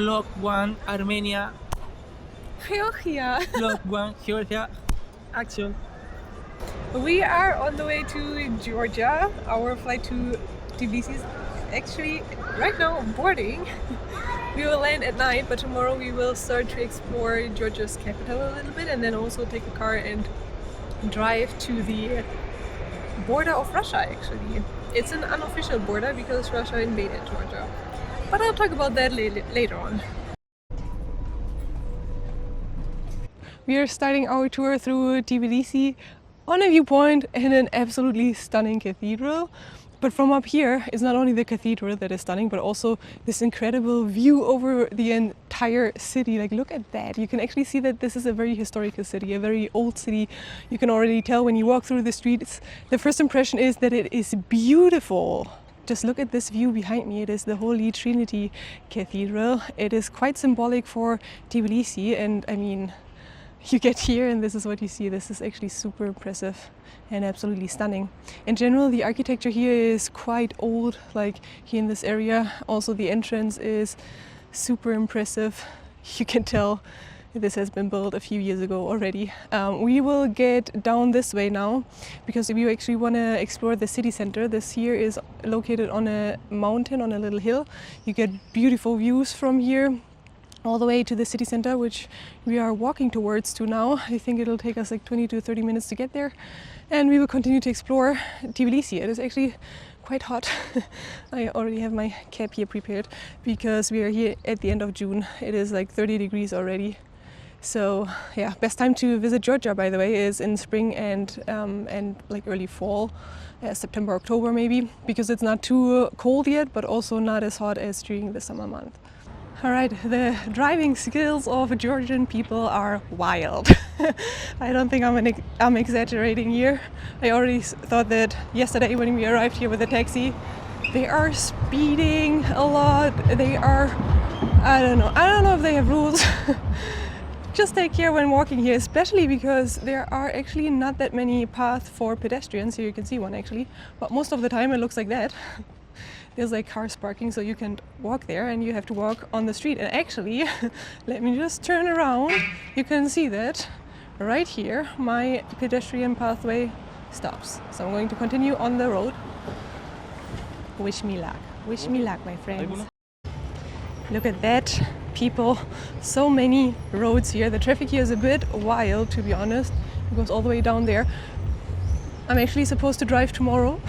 Block 1 Armenia, Georgia. Block 1 Georgia, action. We are on the way to Georgia. Our flight to Tbilisi is actually right now boarding. We will land at night, but tomorrow we will start to explore Georgia's capital a little bit and then also take a car and drive to the border of Russia actually. It's an unofficial border because Russia invaded Georgia. But I'll talk about that later on. We are starting our tour through Tbilisi on a viewpoint and an absolutely stunning cathedral. But from up here, it's not only the cathedral that is stunning, but also this incredible view over the entire city. Like, look at that. You can actually see that this is a very historical city, a very old city. You can already tell when you walk through the streets. The first impression is that it is beautiful. Just look at this view behind me. It is the Holy Trinity Cathedral. It is quite symbolic for Tbilisi, and I mean, you get here and this is what you see. This is actually super impressive and absolutely stunning. In general, the architecture here is quite old, like here in this area. Also, the entrance is super impressive. You can tell this has been built a few years ago already. We will get down this way now because if you actually want to explore the city center, this here is located on a mountain, on a little hill. You get beautiful views from here all the way to the city center, which we are walking towards to now. I think it'll take us like 20 to 30 minutes to get there, and we will continue to explore Tbilisi. It is actually quite hot. I already have my cap here prepared because we are here at the end of June. It is like 30 degrees already. So yeah, best time to visit Georgia, by the way, is in spring and like early fall, September, October maybe, because it's not too cold yet, but also not as hot as during the summer month. All right, the driving skills of Georgian people are wild. I don't think I'm exaggerating here. I already thought that yesterday when we arrived here with the taxi. They are speeding a lot. They are, I don't know if they have rules. Just take care when walking here, especially because there are actually not that many paths for pedestrians. Here you can see one actually, but most of the time it looks like that. There's like cars parking, so you can walk there and you have to walk on the street. And actually, let me just turn around. You can see that right here, my pedestrian pathway stops. So I'm going to continue on the road. Wish me luck. Wish me luck, my friends. Look at that, people. So many roads here. The traffic here is a bit wild, to be honest. It goes all the way down there. I'm actually supposed to drive tomorrow.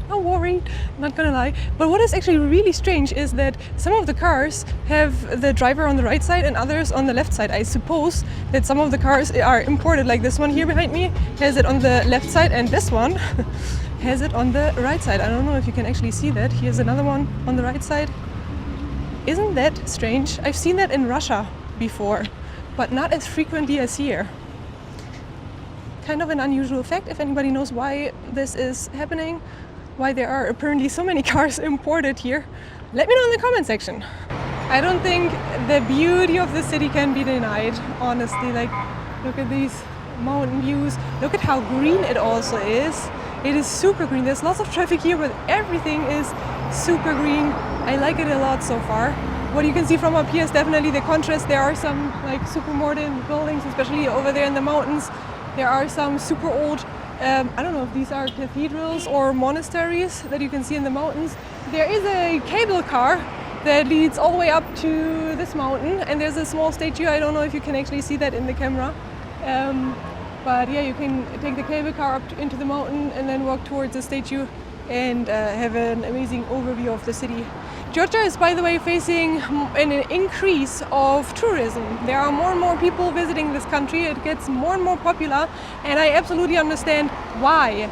I'm worried, not gonna lie. But what is actually really strange is that some of the cars have the driver on the right side and others on the left side. I suppose that some of the cars are imported, like this one here behind me has it on the left side and this one has it on the right side. I don't know if you can actually see that. Here's another one on the right side. Isn't that strange? I've seen that in Russia before, but not as frequently as here. Kind of an unusual fact. If anybody knows why this is happening, why there are apparently so many cars imported here, let me know in the comment section. I don't think the beauty of the city can be denied, honestly. Like, look at these mountain views. Look at how green it also is. It is super green. There's lots of traffic here, but everything is super green. I like it a lot so far. What you can see from up here is definitely the contrast. There are some like super modern buildings, especially over there in the mountains. There are some super old, I don't know if these are cathedrals or monasteries that you can see in the mountains. There is a cable car that leads all the way up to this mountain, and there's a small statue. I don't know if you can actually see that in the camera. But yeah, you can take the cable car up into the mountain and then walk towards the statue and have an amazing overview of the city. Georgia is, by the way, facing an increase of tourism. There are more and more people visiting this country. It gets more and more popular, and I absolutely understand why.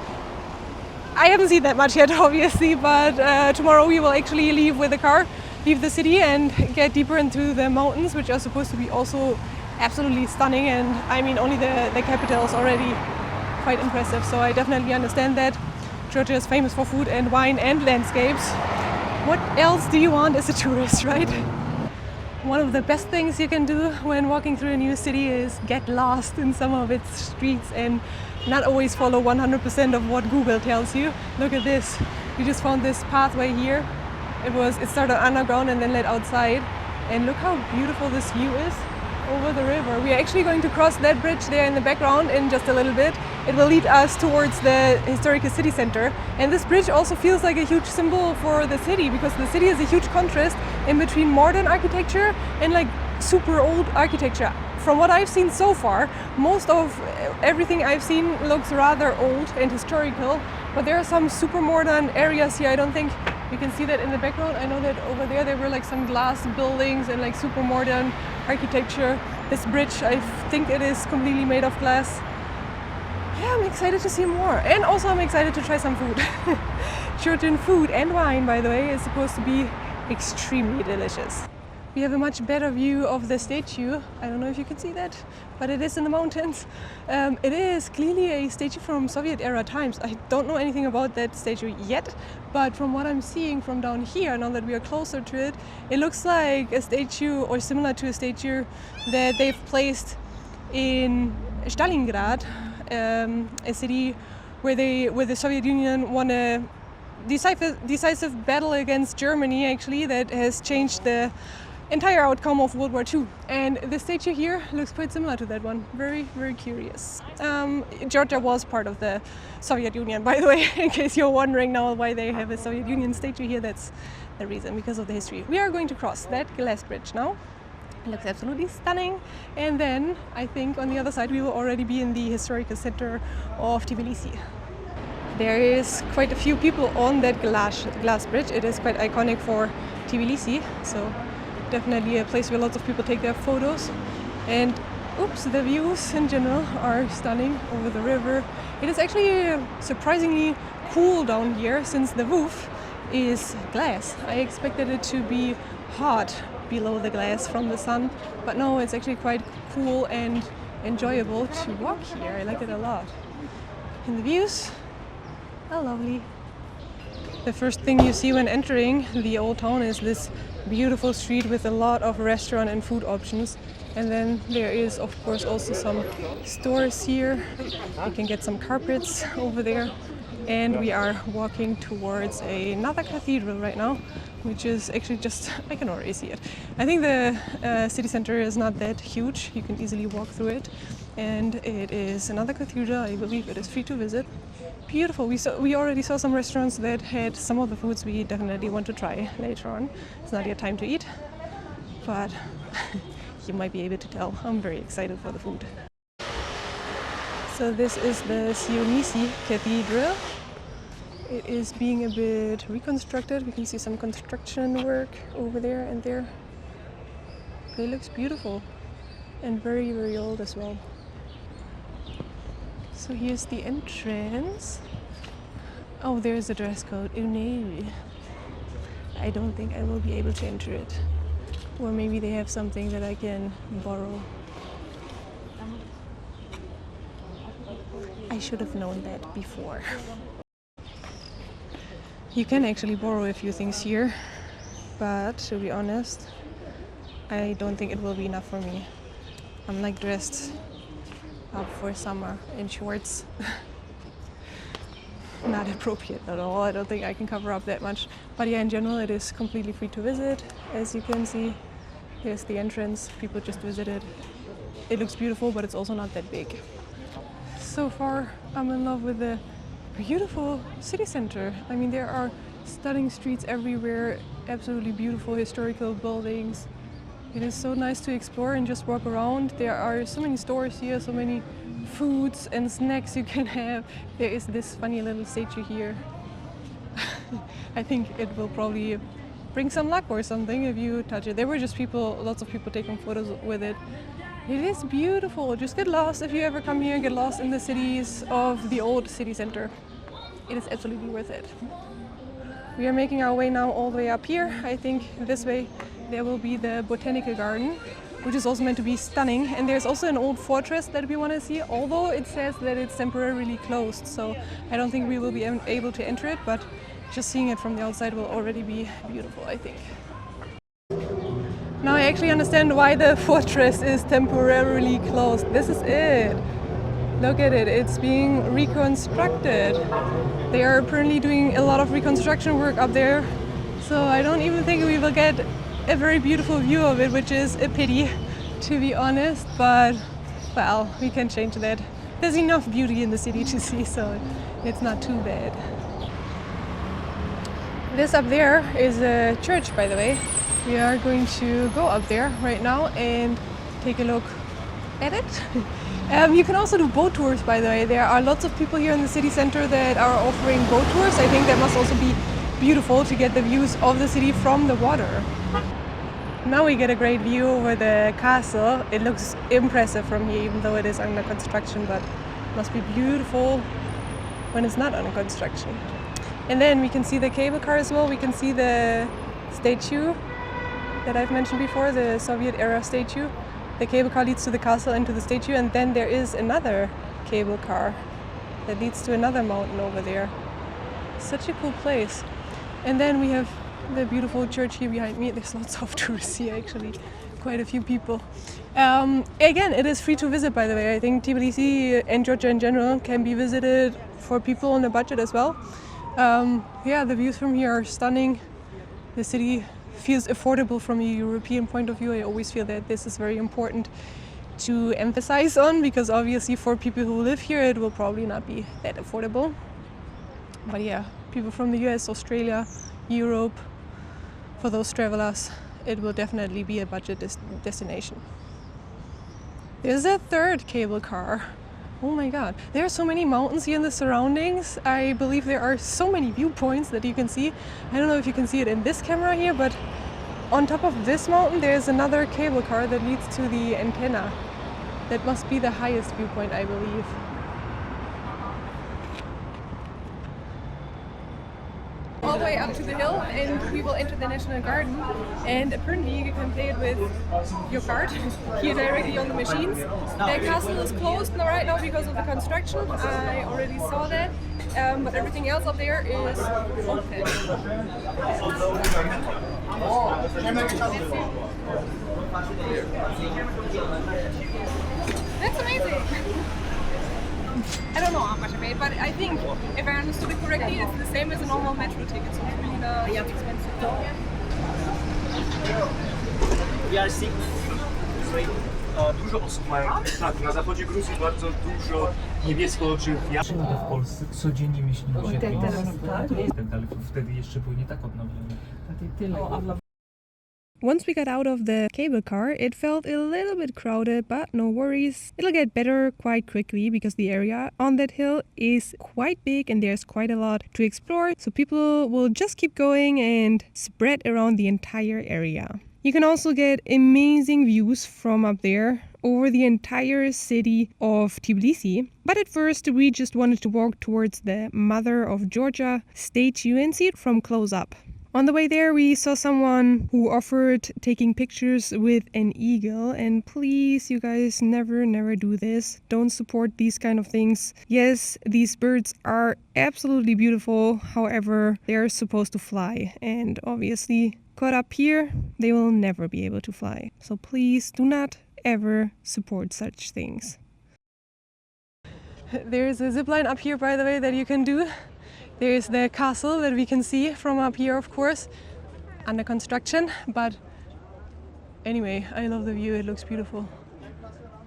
I haven't seen that much yet, obviously, but tomorrow we will actually leave with the car, leave the city and get deeper into the mountains, which are supposed to be also absolutely stunning. And I mean, only the capital is already quite impressive, so I definitely understand that. Georgia is famous for food and wine and landscapes. What else do you want as a tourist, right? One of the best things you can do when walking through a new city is get lost in some of its streets and not always follow 100% of what Google tells you. Look at this. We just found this pathway here. It started underground and then led outside. And look how beautiful this view is over the river. We are actually going to cross that bridge there in the background in just a little bit. It will lead us towards the historical city center. And this bridge also feels like a huge symbol for the city, because the city is a huge contrast in between modern architecture and like super old architecture. From what I've seen so far, most of everything I've seen looks rather old and historical, but there are some super modern areas here. I don't think you can see that in the background. I know that over there were like some glass buildings and like super modern architecture. This bridge, I think it is completely made of glass. Yeah, I'm excited to see more. And also I'm excited to try some food. Georgian food and wine, by the way, is supposed to be extremely delicious. We have a much better view of the statue. I don't know if you can see that, but it is in the mountains. It is clearly a statue from Soviet era times. I don't know anything about that statue yet, but from what I'm seeing from down here, now that we are closer to it, it looks like a statue or similar to a statue that they've placed in Stalingrad, a city where the Soviet Union won a decisive battle against Germany, actually, that has changed the entire outcome of World War II. And the statue here looks quite similar to that one. Very, very curious. Georgia was part of the Soviet Union, by the way, in case you're wondering now why they have a Soviet Union statue here. That's the reason, because of the history. We are going to cross that glass bridge now. It looks absolutely stunning. And then I think on the other side we will already be in the historical center of Tbilisi. There is quite a few people on that glass bridge. It is quite iconic for Tbilisi, so definitely a place where lots of people take their photos. And oops, the views in general are stunning over the river. It is actually surprisingly cool down here, since the roof is glass. I expected it to be hot below the glass from the sun, but no, it's actually quite cool and enjoyable to walk here. I like it a lot. And the views are lovely. The first thing you see when entering the old town is this beautiful street with a lot of restaurant and food options. And then there is, of course, also some stores here. You can get some carpets over there. And we are walking towards another cathedral right now, which is actually just, I can already see it. I think the city center is not that huge. You can easily walk through it. And it is another cathedral. I believe it is free to visit. Beautiful. We already saw some restaurants that had some of the foods we definitely want to try later on. It's not yet time to eat, but you might be able to tell. I'm very excited for the food. So this is the Tbilisi Cathedral. It is being a bit reconstructed. We can see some construction work over there and there. But it looks beautiful and very, very old as well. So here's the entrance. Oh, there's a dress code. Oh no. I don't think I will be able to enter it. Or maybe they have something that I can borrow. I should have known that before. You can actually borrow a few things here, but to be honest, I don't think it will be enough for me. I'm like dressed up for summer in shorts. Not appropriate at all. I don't think I can cover up that much. But yeah, in general, it is completely free to visit. As you can see, here's the entrance. People just visit it. It looks beautiful, but it's also not that big. So far, I'm in love with the beautiful city center. I mean, there are stunning streets everywhere, absolutely beautiful historical buildings. It is so nice to explore and just walk around. There are so many stores here, so many foods and snacks you can have. There is this funny little statue here. I think it will probably bring some luck or something if you touch it. There were just lots of people taking photos with it. It is beautiful. Just get lost if you ever come here. Get lost in the cities of the old city center. It is absolutely worth it. We are making our way now all the way up here. I think this way there will be the botanical garden, which is also meant to be stunning. And there's also an old fortress that we want to see, although it says that it's temporarily closed. So I don't think we will be able to enter it, but just seeing it from the outside will already be beautiful, I think. Now I actually understand why the fortress is temporarily closed. This is it. Look at it, it's being reconstructed. They are apparently doing a lot of reconstruction work up there. So I don't even think we will get a very beautiful view of it, which is a pity, to be honest, but well, we can change that. There's enough beauty in the city to see, so it's not too bad. This up there is a church, by the way. We are going to go up there right now and take a look at it. You can also do boat tours, by the way. There are lots of people here in the city center that are offering boat tours. I think that must also be beautiful to get the views of the city from the water. Now we get a great view over the castle. It looks impressive from here, even though it is under construction, but it must be beautiful when it's not under construction. And then we can see the cable car as well. We can see the statue that I've mentioned before, the Soviet era statue. The cable car leads to the castle and to the statue, and then there is another cable car that leads to another mountain over there. Such a cool place. And then we have the beautiful church here behind me. There's lots of tourists here, actually, quite a few people. Again, it is free to visit, by the way. I think Tbilisi and Georgia in general can be visited for people on a budget as well. Yeah, the views from here are stunning. The city feels affordable from a European point of view. I always feel that this is very important to emphasize on, because obviously for people who live here it will probably not be that affordable. But yeah, people from the US, Australia, Europe, for those travelers, it will definitely be a budget destination. There's a third cable car. Oh my god, there are so many mountains here in the surroundings. I believe there are so many viewpoints that you can see. I don't know if you can see it in this camera here, but on top of this mountain there's another cable car that leads to the antenna. That must be the highest viewpoint, I believe. All the way up to the hill and we will enter the National Garden, and apparently you can play it with your card here directly on the machines. The castle is closed right now because of the construction. I already saw that, but everything else up there is open. That's amazing! I don't know how much I paid, but I think, if I understood it correctly, it's the same as a normal metro ticket, so it's really not expensive. We are six. Dużo osób mają, tak, na zachodzie Gruzji bardzo dużo niebiesko-oczych jaszczur w Polsce. Codziennie myślimy się ale wtedy jeszcze były nie tak odnowione. Once we got out of the cable car, it felt a little bit crowded, but no worries. It'll get better quite quickly because the area on that hill is quite big and there's quite a lot to explore. So people will just keep going and spread around the entire area. You can also get amazing views from up there over the entire city of Tbilisi. But at first we just wanted to walk towards the Mother of Georgia statue and see it from close up. On the way there, we saw someone who offered taking pictures with an eagle, and please, you guys, never do this. Don't support these kind of things. Yes, these birds are absolutely beautiful, however, they're supposed to fly, and obviously, caught up here, they will never be able to fly. So please do not ever support such things. There's a zipline up here, by the way, that you can do. There's the castle that we can see from up here, of course, under construction, but anyway, I love the view, it looks beautiful.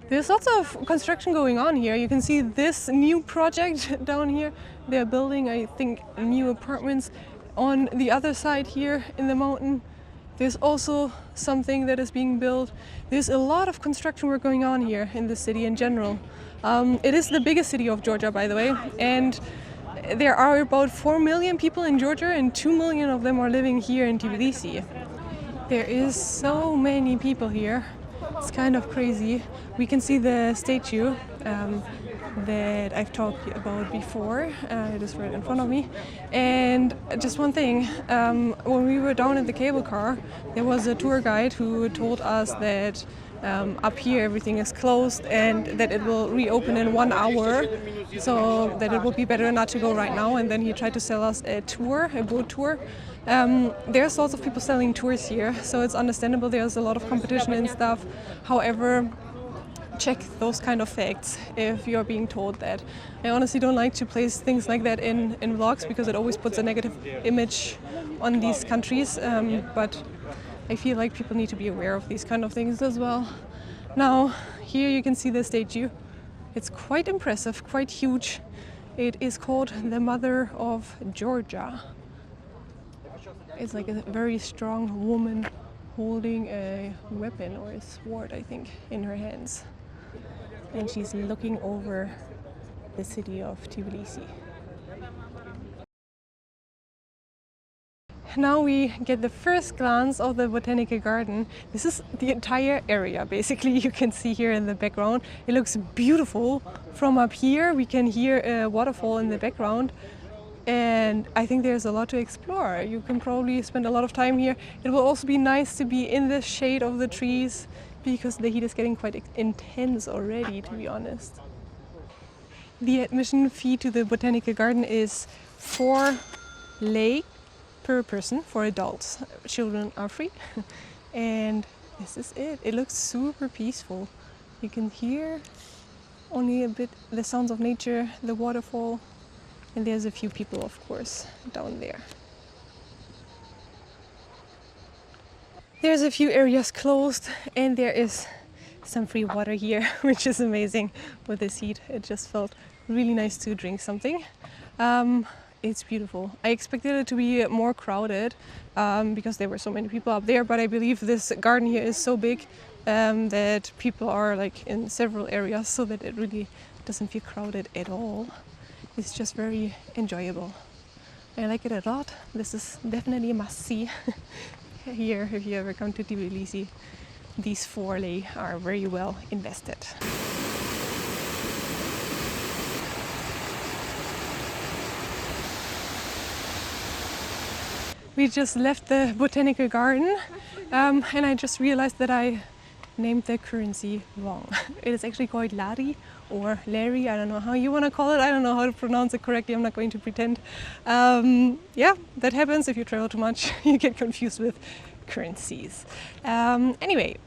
There's lots of construction going on here. You can see this new project down here. They're building, I think, new apartments. On the other side here in the mountain, there's also something that is being built. There's a lot of construction work going on here in the city in general. It is the biggest city of Georgia, by the way, and there are about 4 million people in Georgia and 2 million of them are living here in Tbilisi. There is so many people here. It's kind of crazy. We can see the statue that I've talked about before. It is right in front of me. And just one thing, when we were down in the cable car, there was a tour guide who told us that up here everything is closed and that it will reopen in 1 hour, so that it would be better not to go right now. And then he tried to sell us a tour, a boat tour. There's lots of people selling tours here, so it's understandable there's a lot of competition and stuff. However, check those kind of facts if you're being told that. I honestly don't like to place things like that in vlogs because it always puts a negative image on these countries, but I feel like people need to be aware of these kind of things as well. Now, here you can see the statue. It's quite impressive, quite huge. It is called the Mother of Georgia. It's like a very strong woman holding a weapon or a sword, I think, in her hands. And she's looking over the city of Tbilisi. Now we get the first glance of the botanical garden. This is the entire area, basically, you can see here in the background. It looks beautiful from up here. We can hear a waterfall in the background. And I think there's a lot to explore. You can probably spend a lot of time here. It will also be nice to be in the shade of the trees because the heat is getting quite intense already, to be honest. The admission fee to the botanical garden is 4 lei per person for adults. Children are free. And this is it. It looks super peaceful. You can hear only a bit the sounds of nature, the waterfall, and there's a few people, of course, down there. There's a few areas closed and there is some free water here, which is amazing with this heat. It just felt really nice to drink something. It's beautiful. I expected it to be more crowded because there were so many people up there, but I believe this garden here is so big that people are like in several areas, so that it really doesn't feel crowded at all. It's just very enjoyable. I like it a lot. This is definitely a must-see here if you ever come to Tbilisi. These 4 lei are very well invested. We just left the botanical garden and I just realized that I named the currency wrong. It is actually called Lari or Larry, I don't know how you want to call it. I don't know how to pronounce it correctly, I'm not going to pretend. Yeah, that happens if you travel too much. You get confused with currencies. Anyway,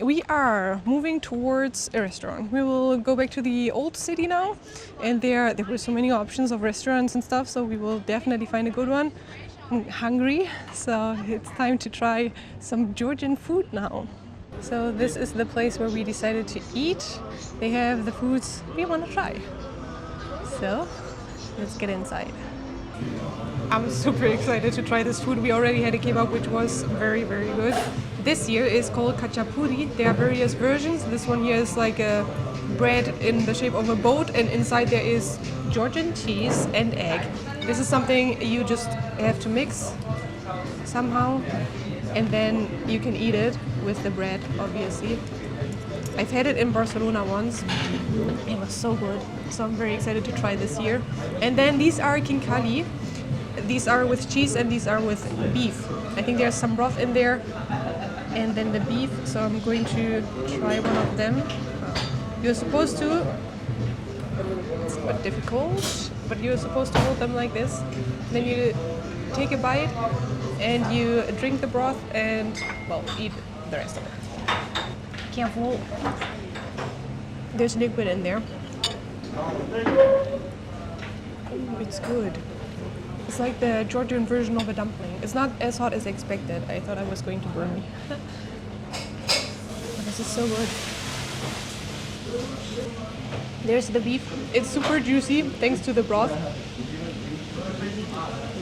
we are moving towards a restaurant. We will go back to the old city now, and there were so many options of restaurants and stuff, so we will definitely find a good one. I'm hungry, so it's time to try some Georgian food now. So this is the place where we decided to eat. They have the foods we want to try. So let's get inside. I'm super excited to try this food. We already had a kebab which was very, very good. This here is called khachapuri. There are various versions. This one here is like a bread in the shape of a boat, and inside there is Georgian cheese and egg. This is something you just have to mix somehow, and then you can eat it with the bread, obviously. I've had it in Barcelona once. It was so good. So I'm very excited to try this here. And then these are kinkali. These are with cheese and these are with beef. I think there's some broth in there and then the beef. So I'm going to try one of them. You're supposed to, it's a bit difficult, but you're supposed to hold them like this. Then you take a bite and you drink the broth and, well, eat the rest of it. Careful. There's liquid in there. It's good. It's like the Georgian version of a dumpling. It's not as hot as expected. I thought I was going to burn me. But this is so good. There's the beef. It's super juicy thanks to the broth.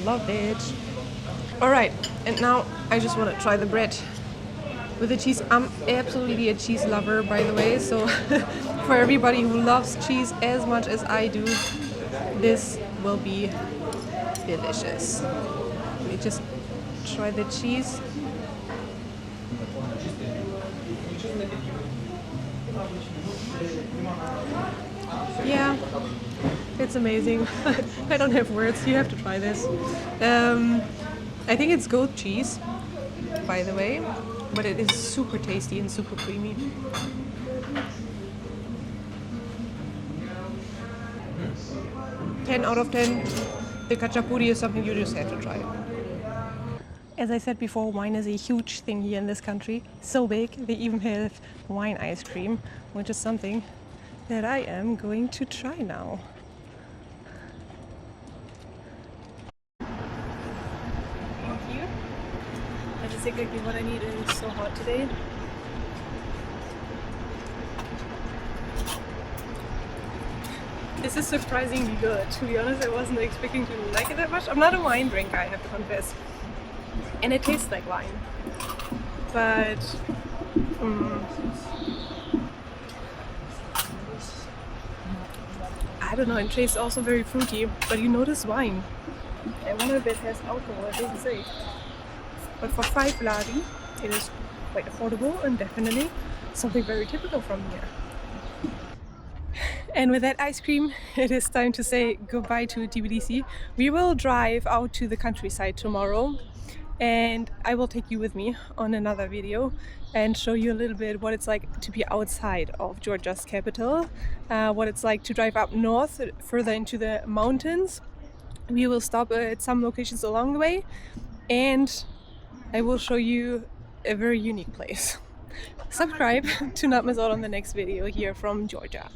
Love it. Alright, and now I just want to try the bread with the cheese. I'm absolutely a cheese lover, by the way, so for everybody who loves cheese as much as I do, this will be delicious. Let me just try the cheese. Yeah, it's amazing. I don't have words, you have to try this. I think it's goat cheese, by the way, but it is super tasty and super creamy. Ten out of 10. The khachapuri is something you just have to try. As I said before, wine is a huge thing here in this country. So big, they even have wine ice cream, which is something that I am going to try now. Thank you. That is exactly what I need. It is so hot today. This is surprisingly good. To be honest, I wasn't expecting to like it that much. I'm not a wine drinker, I have to confess. And it tastes like wine. But I don't know, it tastes also very fruity, but you notice wine. I wonder if it has alcohol, it doesn't say. But for 5 lari, it is quite affordable and definitely something very typical from here. And with that ice cream, it is time to say goodbye to Tbilisi. We will drive out to the countryside tomorrow, and I will take you with me on another video and show you a little bit what it's like to be outside of Georgia's capital, what it's like to drive up north further into the mountains. We will stop at some locations along the way, and I will show you a very unique place. Subscribe to not miss out on the next video here from Georgia.